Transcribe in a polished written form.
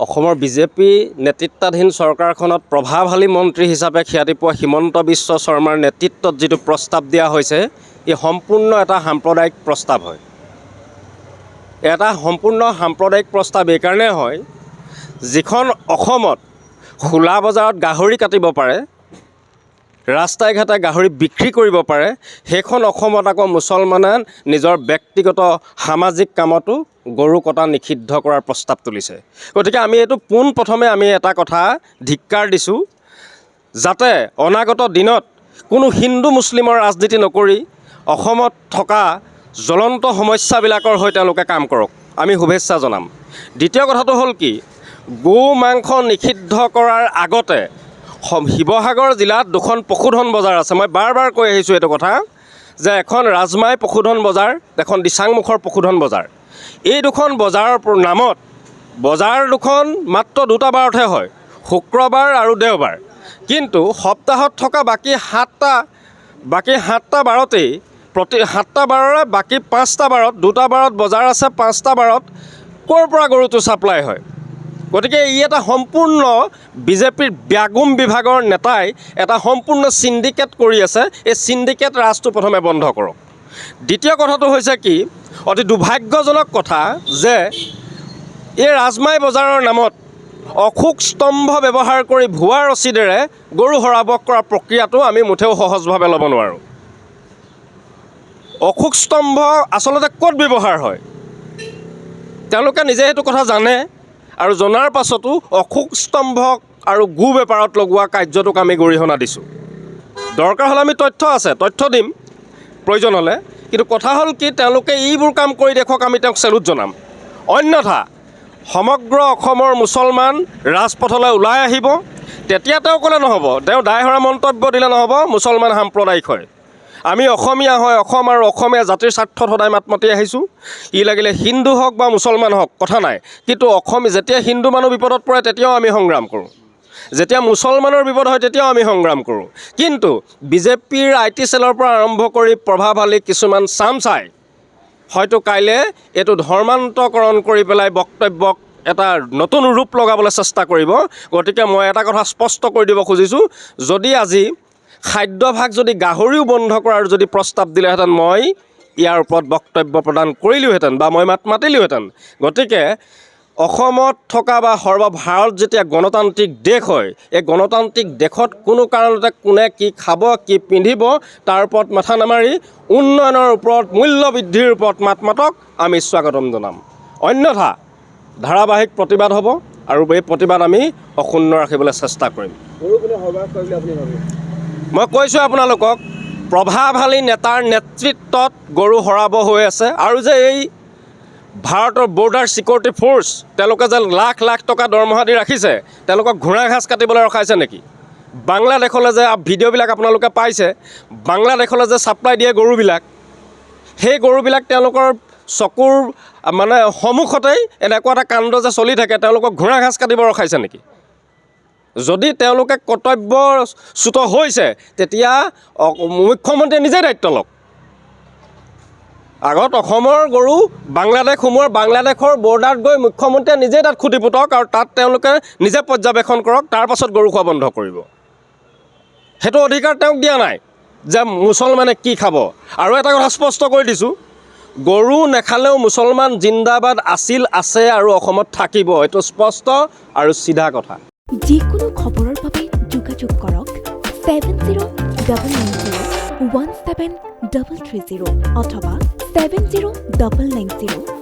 অসমৰ বিজেপি নেতৃত্বাধীন চৰকাৰখনত প্ৰভাৱশালী মন্ত্ৰী হিচাপে খ্যাতি পোৱা হিমন্ত বিশ্ব শৰ্মাৰ নেতৃত্বত যিটো প্ৰস্তাৱ দিয়া হৈছে ই সম্পূৰ্ণ এটা সাম্প্ৰদায়িক প্ৰস্তাৱ হয়। এটা সম্পূৰ্ণ সাম্প্ৰদায়িক প্ৰস্তাৱ এইকাৰণে হয়, যিখন অসমত খোলা বজাৰত গাহৰি কাটিব পাৰে, ৰাস্তাই ঘাটে গাহৰি বিক্ৰী কৰিব পাৰে, সেইখন অসমত আকৌ মুছলমানে নিজৰ ব্যক্তিগত সামাজিক কামতো গৰু কটা নিষিদ্ধ কৰাৰ প্ৰস্তাৱ তুলিছে। গতিকে আমি এইটো পোনপ্ৰথমে আমি এটা কথা ধিক্কাৰ দিছোঁ, যাতে অনাগত দিনত কোনো হিন্দু মুছলিমৰ ৰাজনীতি নকৰি অসমত থকা জ্বলন্ত সমস্যাবিলাকৰ হৈ তেওঁলোকে কাম কৰক, আমি শুভেচ্ছা জনাম। দ্বিতীয় কথাটো হ'ল কি, গো মাংস নিষিদ্ধ কৰাৰ আগতে শিৱসাগৰ জিলাত দুখন পশুধন বজাৰ আছে। মই বাৰ বাৰ কৈ আহিছোঁ এইটো কথা যে এখন ৰাজমাই পশুধন বজাৰ, এখন দিচাংমুখৰ পশুধন বজাৰ। এই দুখন বজাৰৰ নামত বজাৰ দুখন মাত্ৰ দুটা বাৰতহে হয়, শুক্ৰবাৰ আৰু দেওবাৰ। কিন্তু সপ্তাহত থকা বাকী সাতটা বাৰতেই প্ৰতি 7টা বাৰৰে বাকী 5টা বাৰত, 2টা বাৰত বজাৰ আছে, 5টা বাৰত ক'ৰ পৰা গৰুটো ছাপ্লাই হয়। গতিকে ই এটা সম্পূৰ্ণ বিজেপিৰ ব্যাগুম বিভাগৰ নেতাই এটা সম্পূৰ্ণ চিণ্ডিকেট কৰি আছে। এই চিণ্ডিকেট ৰাজটো প্ৰথমে বন্ধ কৰক। দ্বিতীয় কথাটো হৈছে কি, অতি দুৰ্ভাগ্যজনক কথা যে এই ৰাজমাই বজাৰৰ নামত অশোক স্তম্ভ ব্যৱহাৰ কৰি ভুৱা ৰচিদেৰে গৰু হৰাব কৰা প্ৰক্ৰিয়াটো আমি মুঠেও সহজভাৱে ল'ব নোৱাৰোঁ। অশোক স্তম্ভ আচলতে ক'ত ব্যৱহাৰ হয় তেওঁলোকে নিজে সেইটো কথা জানে, আৰু জনাৰ পাছতো অশোক স্তম্ভ আৰু গো বেপাৰত লগোৱা কাৰ্যটোক আমি গৰিহণা দিছোঁ। দৰকাৰ হ'লে আমি তথ্য দিম প্ৰয়োজন হ'লে, কিন্তু কথা হ'ল কি, তেওঁলোকে এইবোৰ কাম কৰি দেখুৱাওক, আমি তেওঁক চেলুট জনাম। অন্যথা সমগ্ৰ অসমৰ মুছলমান ৰাজপথলৈ ওলাই আহিব, তেতিয়া তেওঁ ক'লে নহ'ব, তেওঁ দায়হৰা মন্তব্য দিলে নহ'ব মুছলমান সাম্প্ৰদায়িক হয়। আমি অসমীয়া হয়, অসম আৰু অসমীয়া জাতিৰ স্বাৰ্থত সদায় মাত মাতি আহিছোঁ। ই লাগিলে হিন্দু হওক বা মুছলমান হওক, কথা নাই, কিন্তু যেতিয়া হিন্দু মানুহ বিপদত পৰে তেতিয়াও আমি সংগ্ৰাম কৰোঁ, যেতিয়া মুছলমানৰ বিপদ হয় তেতিয়াও আমি সংগ্ৰাম কৰোঁ। কিন্তু বিজেপিৰ IT চেলৰ পৰা আৰম্ভ কৰি প্ৰভাৱশালী কিছুমান চামচাই হয়তো কাইলৈ এইটো ধৰ্মান্তকৰণ কৰি পেলাই বক্তব্যক এটা নতুন ৰূপ লগাবলৈ চেষ্টা কৰিব। গতিকে মই এটা কথা স্পষ্ট কৰি দিব খুজিছোঁ, যদি আজি খাদ্যভাগ যদি গাহৰিও বন্ধ কৰাৰ যদি প্ৰস্তাৱ দিলেহেঁতেন, মই ইয়াৰ ওপৰত বক্তব্য প্ৰদান কৰিলোহেঁতেন বা মই মাত মাতিলোহেঁতেন। গতিকে অসমত থকা বা সৰ্বভাৰত যেতিয়া গণতান্ত্ৰিক দেশ হয়, এই গণতান্ত্ৰিক দেশত কোনো কাৰণতে কোনে কি খাব, কি পিন্ধিব তাৰ ওপৰত মাথা নামাৰি উন্নয়নৰ ওপৰত, মূল্য বৃদ্ধিৰ ওপৰত মাত মাতক, আমি স্বাগতম জনাম। অন্যথা ধাৰাবাহিক প্ৰতিবাদ হ'ব আৰু এই প্ৰতিবাদ আমি অক্ষুণ্ণ ৰাখিবলৈ চেষ্টা কৰিম। মই কৈছোঁ আপোনালোকক, প্ৰভাৱশালী নেতাৰ নেতৃত্বত গৰু হৰাব হৈ আছে। আৰু যে এই ভাৰতৰ বৰ্ডাৰ ছিকিউৰিটি ফ'ৰ্চ, তেওঁলোকে যে লাখ লাখ টকা দৰমহা দি ৰাখিছে, তেওঁলোকক ঘোঁৰা ঘাঁচ কাটিবলৈ ৰখাইছে নেকি? বাংলাদেশলৈ যে ভিডিঅ'বিলাক আপোনালোকে পাইছে, বাংলাদেশলৈ যে ছাপ্লাই দিয়ে গৰুবিলাক, সেই গৰুবিলাক তেওঁলোকৰ চকুৰ সন্মুখতেই এনেকুৱা এটা কাণ্ড যে চলি থাকে, তেওঁলোকক ঘোঁৰা ঘাঁচ কাটিব ৰখাইছে নেকি? যদি তেওঁলোকে কৰ্তব্যচ্যুত হৈছে তেতিয়া মুখ্যমন্ত্ৰীয়ে নিজে দায়িত্ব লওক। আগত অসমৰ গৰু বাংলাদেশ সোমোৱাৰ, বাংলাদেশৰ বৰ্ডাৰত গৈ মুখ্যমন্ত্ৰীয়ে নিজে তাত খুটি পুতক আৰু তাত তেওঁলোকে নিজে পৰ্যবেক্ষণ কৰক, তাৰ পাছত গৰু খোৱা বন্ধ কৰিব। সেইটো অধিকাৰ তেওঁক দিয়া নাই যে মুছলমানে কি খাব। আৰু এটা কথা স্পষ্ট কৰি দিছোঁ, গৰু নেখালেও মুছলমান জিন্দাবাদ আছিল, আছে আৰু অসমত থাকিব। এইটো স্পষ্ট আৰু চিধা কথা। যিকোনো খবৰৰ বাবে যোগাযোগ কৰক 7099017330 অথবা 709901